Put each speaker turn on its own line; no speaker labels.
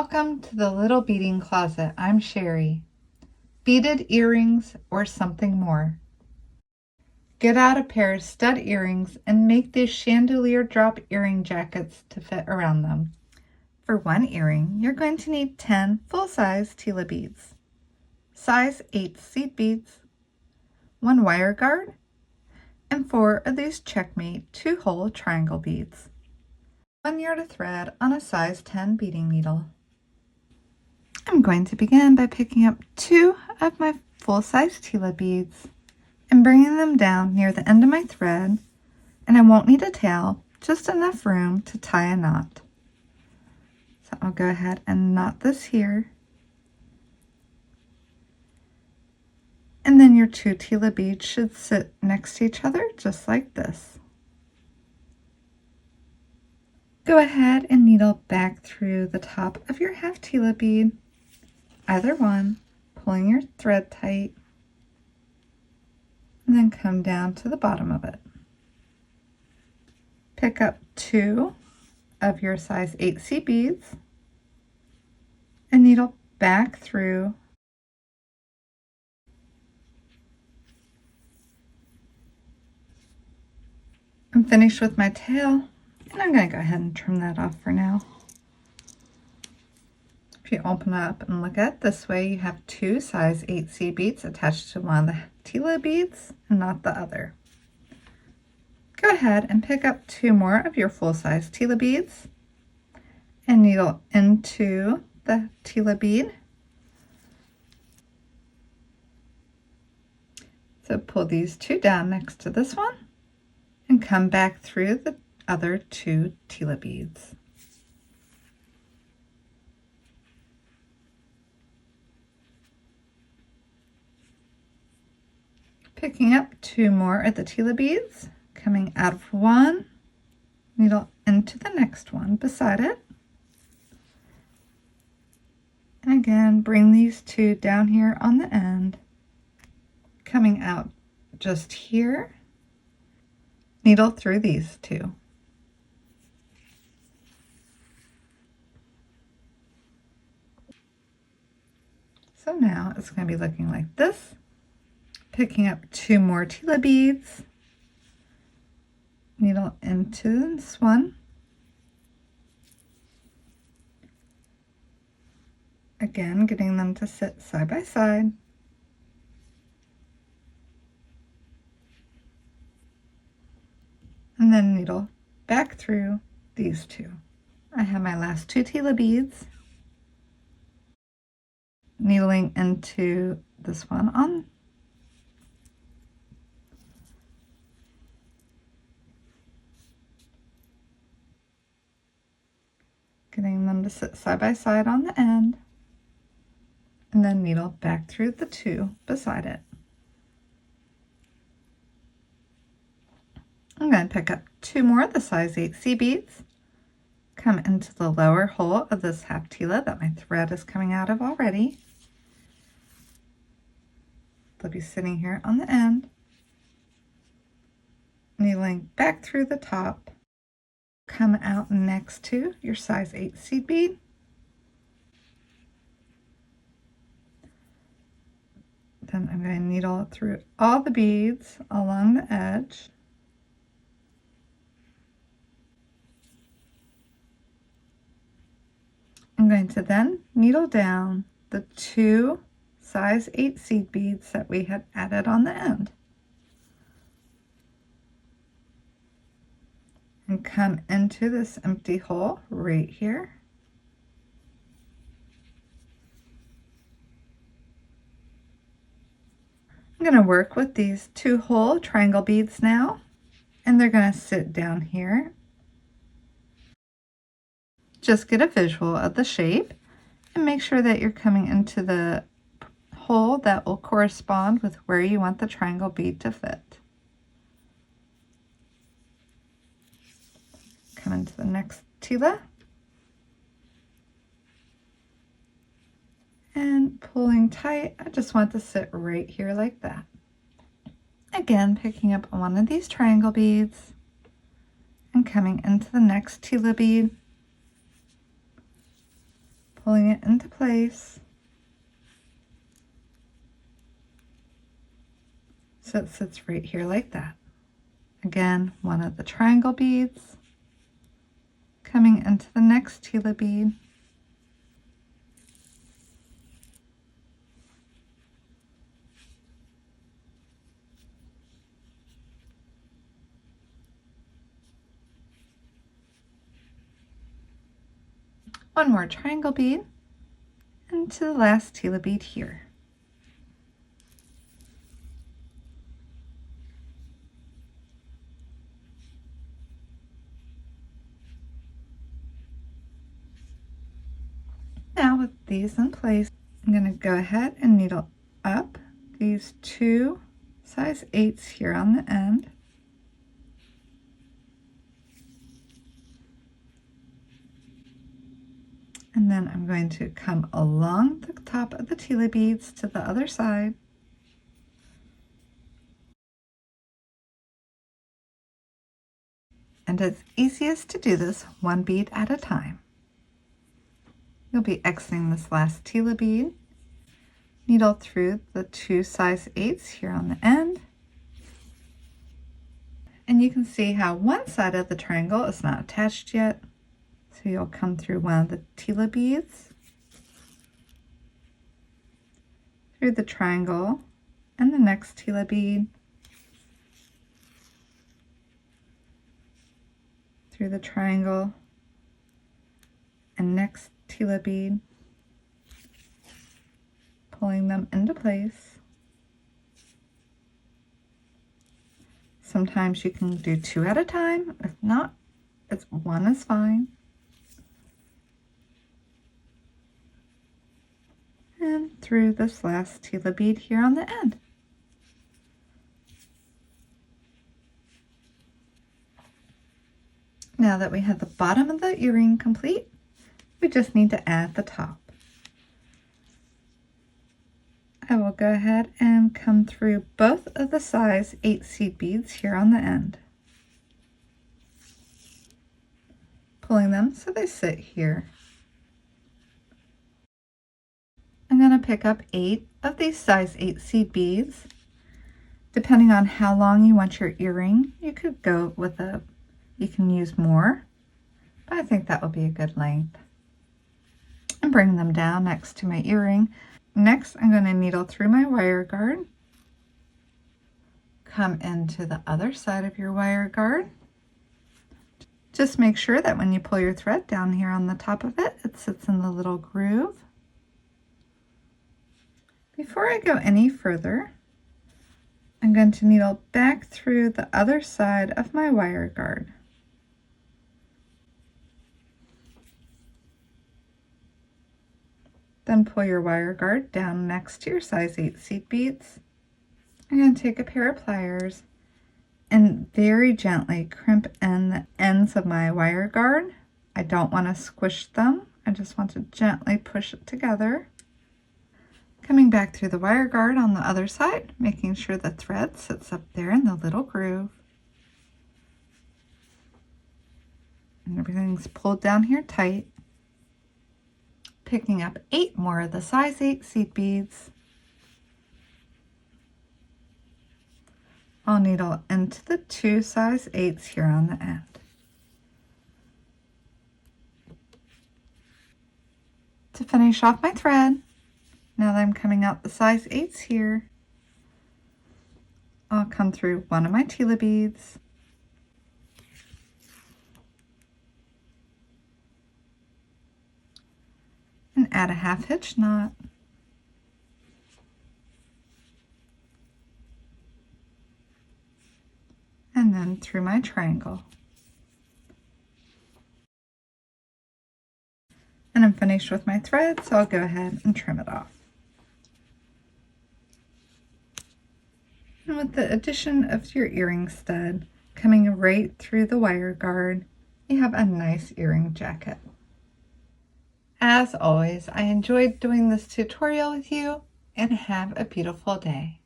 Welcome to the Little Beading Closet. I'm Sherry. Beaded earrings or something more. Get out a pair of stud earrings and make these chandelier drop earring jackets to fit around them. For one earring, you're going to need 10 full-size Tila beads, size 8 seed beads, 1 wire guard, and 4 of these Czech Mate 2-hole triangle beads. 1 yard of thread on a size 10 beading needle. I'm going to begin by picking up 2 of my full-size Tila beads and bringing them down near the end of my thread, and I won't need a tail, just enough room to tie a knot. So I'll go ahead and knot this here, and then your 2 Tila beads should sit next to each other just like this. Go ahead and needle back through the top of your half Tila bead, either one, pulling your thread tight, and then come down to the bottom of it. Pick up 2 of your size 8 seed beads and needle back through I'm finished with my tail, and I'm going to go ahead and trim that off for now. If you open up and look at it this way, you have 2 size 8 seed beads attached to one of the Tila beads and not the other. Go ahead and pick up 2 more of your full-size Tila beads and needle into the Tila bead. So pull these 2 down next to this one and come back through the other 2 Tila beads. Picking up 2 more of the Tila beads, coming out of one, needle into the next one beside it. And again, bring these 2 down here on the end, coming out just here, needle through these 2. So now it's going to be looking like this. Picking up 2 more Tila beads, needle into this one, again getting them to sit side by side, and then needle back through these 2. I have my last 2 Tila beads, needling into this one on getting them to sit side by side on the end, and then needle back through the 2 beside it. I'm going to pick up 2 more of the size 8 seed beads, come into the lower hole of this half Tila that my thread is coming out of already. They'll be sitting here on the end, needling back through the top, come out next to your size 8 seed bead, then I'm going to needle through all the beads along the edge, I'm going to then needle down the 2 size 8 seed beads that we had added on the end, and come into this empty hole right here. I'm going to work with these 2-hole triangle beads now, and they're going to sit down here. Just get a visual of the shape and make sure that you're coming into the hole that will correspond with where you want the triangle bead to fit. Come into the next Tila and pulling tight. I just want to sit right here like that. Again, picking up one of these triangle beads and coming into the next Tila bead, pulling it into place so it sits right here like that. Again, one of the triangle beads coming into the next Tila bead. One more triangle bead into the last Tila bead here. Now with these in place, I'm going to go ahead and needle up these 2 size 8s here on the end. And then I'm going to come along the top of the Tila beads to the other side. And it's easiest to do this one bead at a time. You'll be exiting this last Tila bead, needle through the 2 size 8s here on the end. And you can see how one side of the triangle is not attached yet. So you'll come through one of the Tila beads, through the triangle, and the next Tila bead, through the triangle, and next Tila bead, pulling them into place. Sometimes you can do 2 at a time. If not, it's 1 is fine. And through this last Tila bead here on the end. Now that we have the bottom of the earring complete, we just need to add the top. I will go ahead and come through both of the size 8 seed beads here on the end, pulling them so they sit here. I'm going to pick up 8 of these size 8 seed beads. Depending on how long you want your earring, you could go with you can use more, but I think that will be a good length. And bring them down next to my earring. Next, I'm going to needle through my wire guard, come into the other side of your wire guard. Just make sure that when you pull your thread down here on the top of it, it sits in the little groove. Before I go any further, I'm going to needle back through the other side of my wire guard. Then pull your wire guard down next to your size 8 seed beads. I'm going to take a pair of pliers and very gently crimp in the ends of my wire guard. I don't want to squish them. I just want to gently push it together. Coming back through the wire guard on the other side, making sure the thread sits up there in the little groove. And everything's pulled down here tight. Picking up 8 more of the size 8 seed beads. I'll needle into the 2 size 8s here on the end. To finish off my thread, now that I'm coming out the size 8s here, I'll come through one of my Tila beads, and add a half hitch knot, and then through my triangle. And I'm finished with my thread, so I'll go ahead and trim it off. And with the addition of your earring stud coming right through the wire guard, you have a nice earring jacket. As always, I enjoyed doing this tutorial with you, and have a beautiful day.